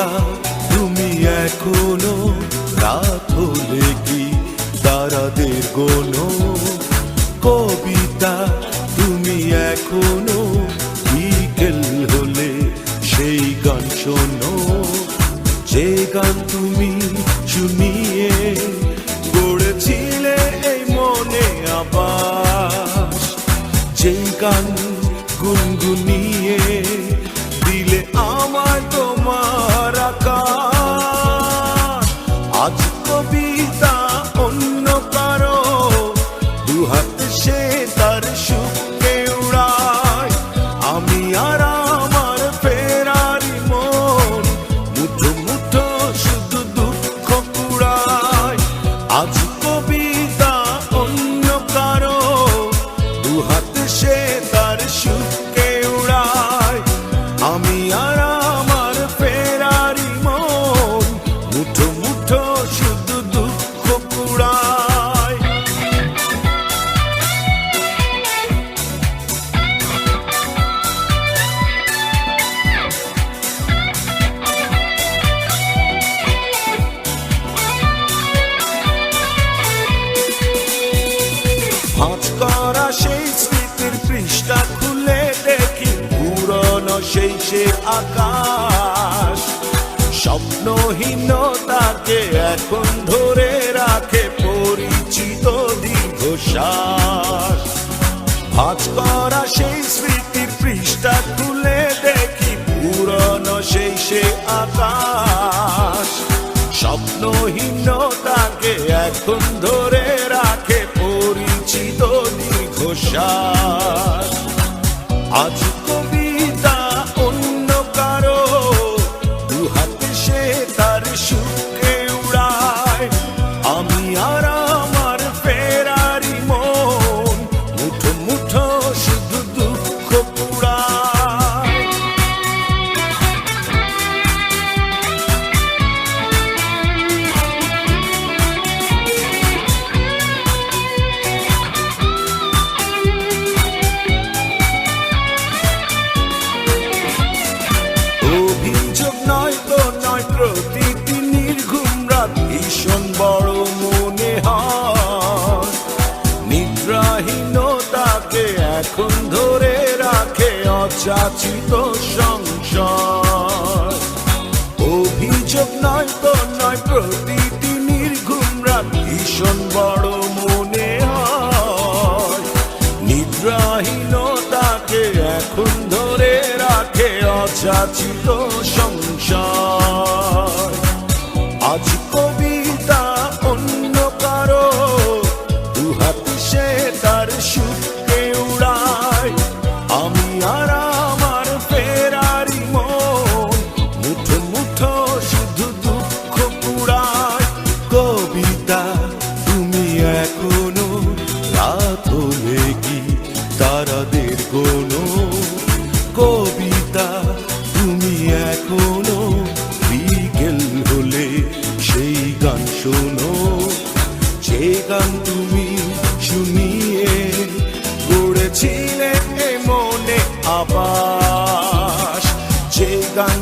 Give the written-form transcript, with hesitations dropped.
কবিতা তুমি এখনো রাত হলে কি তারাদের গোনো, কবিতা তুমি এখনো বিকেল হলে সেই গান শোনো, যে গান তুমি শুনিয়ে গড়েছিলে এই মনে আবার, যে গান গুনগুনিয়ে দিলে আমায় তোমার আকাশ। আজ কবিতা অন্য কারো দুহাতে সে তার সুখকে উড়ায়, আমি আর আমার ফেরারি মন মুঠো মুঠো শুধু দুঃখ কুড়ায়। আজ কবিতা অন্য কারো দুহাতে সে তার সুখকে উড়ায়, আমি আর আমার ফেরারি মন মুঠো মুঠো শুধু দুঃখ কুড়ায়। ভাঁজ করা সেই স্মৃতির পৃষ্ঠা খুলে দেখি পুরনো সেই সে আকাশ, স্বপ্নহীনতাকে এখন ধরে রাখে পরিচিত দীর্ঘশ্বাস। ভাঁজ করা সেই স্মৃতির পৃষ্ঠা খুলে দেখি পুরনো সেই সে আকাশ, স্বপ্নহীনতাকে এখন ধরে রাখে পরিচিত দীর্ঘশ্বাস। আজ কবিতা অন্য কারো দুহাতে সে তার সুখকে উড়ায়, আমি আর আমার ফেরারি মন মুঠো মুঠো শুধু দুঃখ কুড়ায়। অভিযোগ নয় তো নয়, প্রতিটি নির্ঘুম রাত ভীষণ বড় মনে হয়, নিদ্রাহীনতাকে এখন ধরে রাখে অযাচিত সংশয়। অভিযোগ নয় তো নয়, প্রতিটি নির্ঘুম রাত ভীষণ বড় মনে হয়, নিদ্রাহীনতাকে এখন ধরে রাখে অযাচিত সংশয়। আজ কবিতা অন্য কারো দুহাতে সে তার সুখকে উড়ায়, আমি আর আমার ফেরারি মন মুঠো মুঠো শুধু দুঃখ কুড়ায়। কবিতা তুমি এখনো রাত হলে কি তারাদের গোনো, কবিতা তুমি এখনো বিকেল হলে সেই গান শোনো, যে গান তুমি শুনিয়ে গড়েছিলে মনে আবাস, যে গান